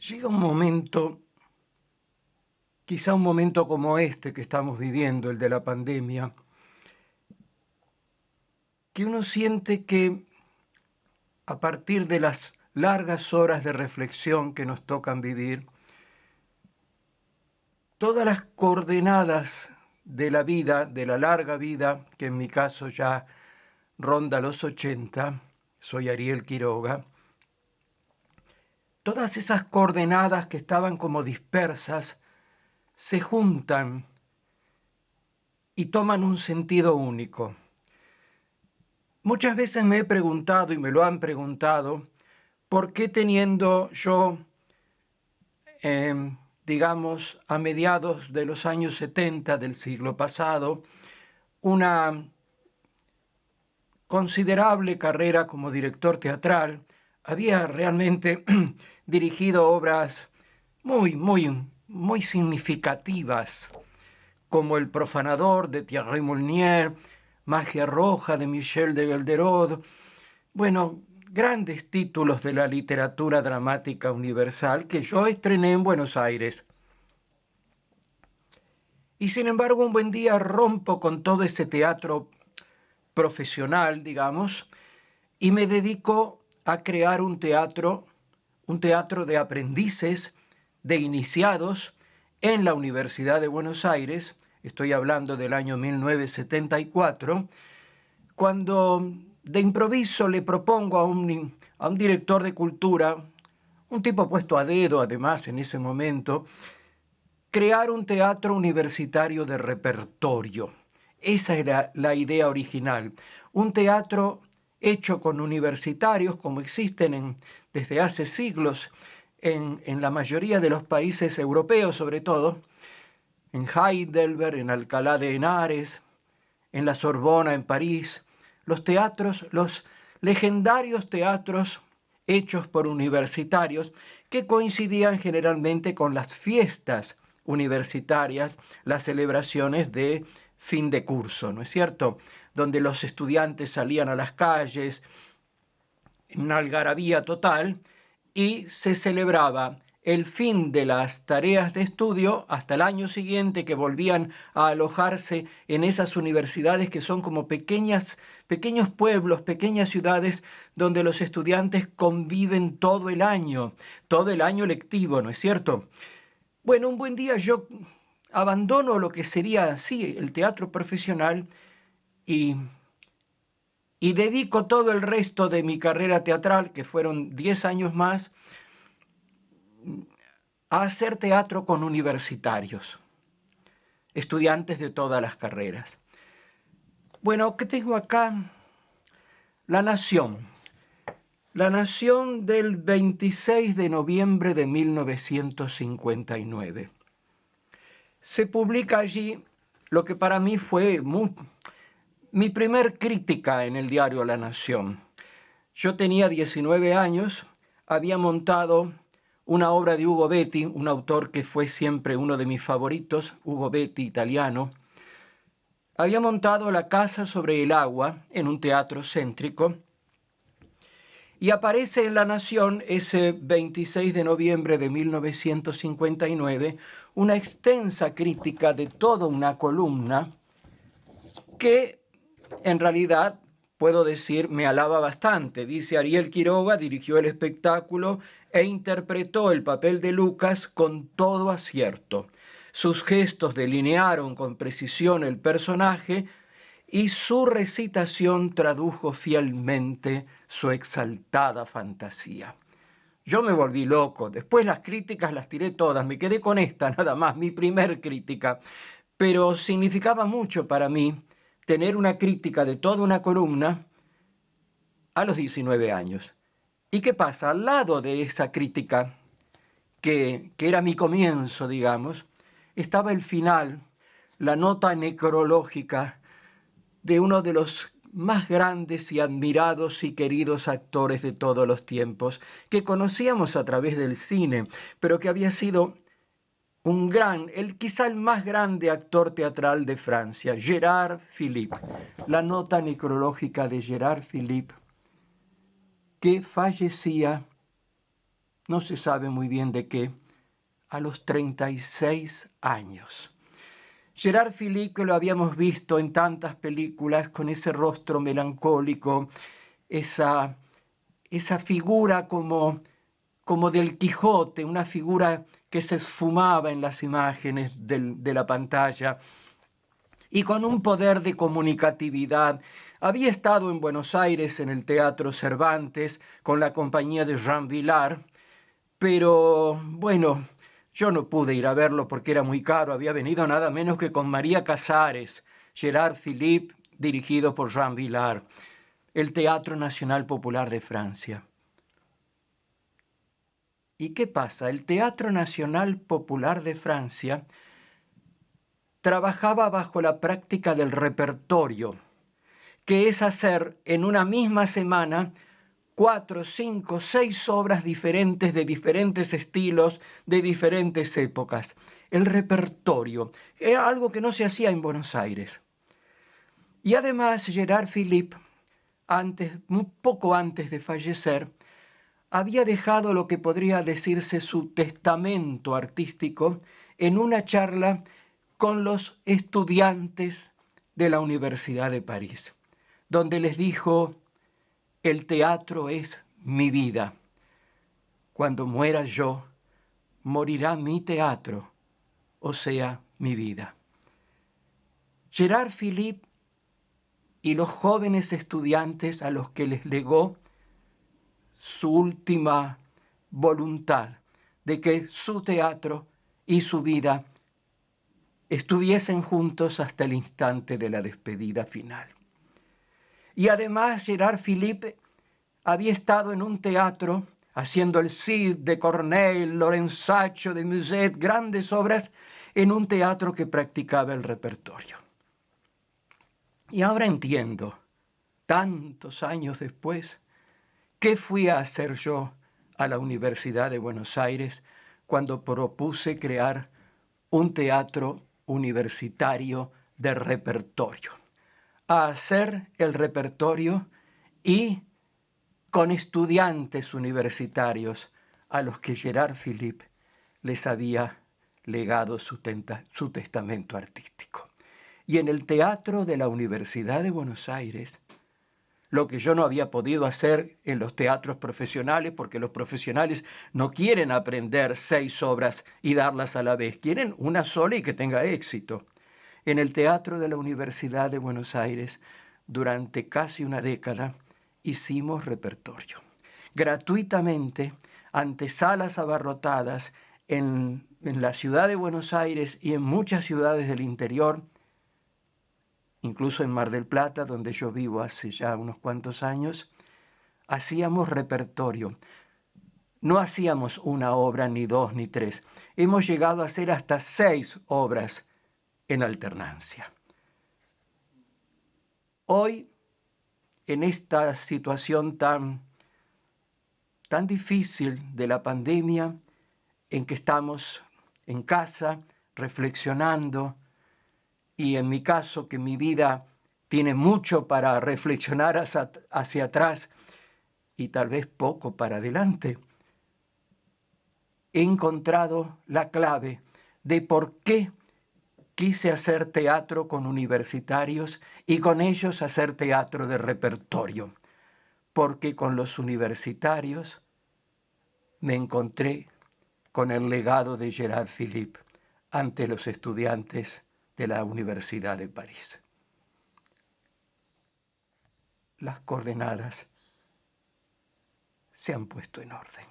Llega un momento, quizá un momento como este que estamos viviendo, el de la pandemia, que uno siente que a partir de las largas horas de reflexión que nos tocan vivir, todas las coordenadas de la vida, de la larga vida, que en mi caso ya ronda los 80, soy Ariel Quiroga, todas esas coordenadas que estaban como dispersas se juntan y toman un sentido único. Muchas veces me he preguntado, y me lo han preguntado, ¿por qué teniendo yo, digamos, a mediados de los años 70 del siglo pasado, una considerable carrera como director teatral, había realmente dirigido obras muy significativas, como El profanador de Thierry Moulnier, Magia Roja de Michel de Gelderod, bueno, grandes títulos de la literatura dramática universal que yo estrené en Buenos Aires. Y sin embargo, un buen día rompo con todo ese teatro profesional, digamos, y me dedico a crear un teatro de aprendices, de iniciados en la Universidad de Buenos Aires. Estoy hablando del año 1974, cuando de improviso le propongo a un director de cultura, un tipo puesto a dedo además en ese momento, crear un teatro universitario de repertorio. Esa era la idea original. Un teatro hecho con universitarios, como existen desde hace siglos en la mayoría de los países europeos, sobre todo, en Heidelberg, en Alcalá de Henares, en la Sorbona, en París, los legendarios teatros hechos por universitarios que coincidían generalmente con las fiestas universitarias, las celebraciones de fin de curso, ¿no es cierto? Donde los estudiantes salían a las calles en una algarabía total y se celebraba el fin de las tareas de estudio hasta el año siguiente, que volvían a alojarse en esas universidades que son como pequeños pueblos, pequeñas ciudades donde los estudiantes conviven todo el año lectivo, ¿no es cierto? Bueno, un buen día yo abandono lo que sería así el teatro profesional y dedico todo el resto de mi carrera teatral, que fueron 10 años más, a hacer teatro con universitarios, estudiantes de todas las carreras. Bueno, ¿qué tengo acá? La Nación. La Nación del 26 de noviembre de 1959. Se publica allí lo que para mí fue mi primer crítica en el diario La Nación. Yo tenía 19 años, había montado una obra de Hugo Betti, un autor que fue siempre uno de mis favoritos, Hugo Betti, italiano. Había montado La casa sobre el agua en un teatro céntrico y aparece en La Nación ese 26 de noviembre de 1959 una extensa crítica de toda una columna que en realidad puedo decir me alaba bastante. Dice: Ariel Quiroga dirigió el espectáculo e interpretó el papel de Lucas con todo acierto. Sus gestos delinearon con precisión el personaje y su recitación tradujo fielmente su exaltada fantasía. Yo me volví loco. Después las críticas las tiré todas. Me quedé con esta nada más, mi primer crítica. Pero significaba mucho para mí tener una crítica de toda una columna a los 19 años. ¿Y qué pasa? Al lado de esa crítica, que era mi comienzo, digamos, estaba el final, la nota necrológica de uno de los más grandes y admirados y queridos actores de todos los tiempos, que conocíamos a través del cine, pero que había sido quizá el más grande actor teatral de Francia, Gérard Philippe. La nota necrológica de Gérard Philippe, que fallecía no se sabe muy bien de qué, a los 36 años. Gerard Philippe, que lo habíamos visto en tantas películas, con ese rostro melancólico, esa figura como del Quijote, una figura que se esfumaba en las imágenes de la pantalla, y con un poder de comunicatividad. Había estado en Buenos Aires en el Teatro Cervantes con la compañía de Jean Vilar, pero bueno, yo no pude ir a verlo porque era muy caro. Había venido nada menos que con María Casares, Gerard Philippe, dirigido por Jean Vilar, el Teatro Nacional Popular de Francia. ¿Y qué pasa? El Teatro Nacional Popular de Francia trabajaba bajo la práctica del repertorio, que es hacer en una misma semana 4, 5, 6 obras diferentes de diferentes estilos, de diferentes épocas. El repertorio era algo que no se hacía en Buenos Aires. Y además Gerard Philippe, un poco antes de fallecer, había dejado lo que podría decirse su testamento artístico en una charla con los estudiantes de la Universidad de París, donde les dijo: el teatro es mi vida. Cuando muera yo, morirá mi teatro, o sea, mi vida. Gerard Philippe y los jóvenes estudiantes a los que les legó su última voluntad de que su teatro y su vida estuviesen juntos hasta el instante de la despedida final. Y además Gerard Philippe había estado en un teatro haciendo el Cid de Corneille, Lorenzaccio de Musset, grandes obras, en un teatro que practicaba el repertorio. Y ahora entiendo, tantos años después, qué fui a hacer yo a la Universidad de Buenos Aires cuando propuse crear un teatro universitario de repertorio. A hacer el repertorio y con estudiantes universitarios a los que Gerard Philippe les había legado su testamento artístico. Y en el teatro de la Universidad de Buenos Aires, lo que yo no había podido hacer en los teatros profesionales, porque los profesionales no quieren aprender 6 obras y darlas a la vez, quieren una sola y que tenga éxito. En el teatro de la Universidad de Buenos Aires, durante casi una década, hicimos repertorio. Gratuitamente, ante salas abarrotadas en la ciudad de Buenos Aires y en muchas ciudades del interior, incluso en Mar del Plata, donde yo vivo hace ya unos cuantos años, hacíamos repertorio. No hacíamos una obra, ni 2, ni 3. Hemos llegado a hacer hasta 6 obras en alternancia. Hoy, en esta situación tan difícil de la pandemia, en que estamos en casa reflexionando, y en mi caso, que mi vida tiene mucho para reflexionar hacia atrás y tal vez poco para adelante, he encontrado la clave de por qué quise hacer teatro con universitarios y con ellos hacer teatro de repertorio. Porque con los universitarios me encontré con el legado de Gerard Philippe ante los estudiantes de la Universidad de París. Las coordenadas se han puesto en orden.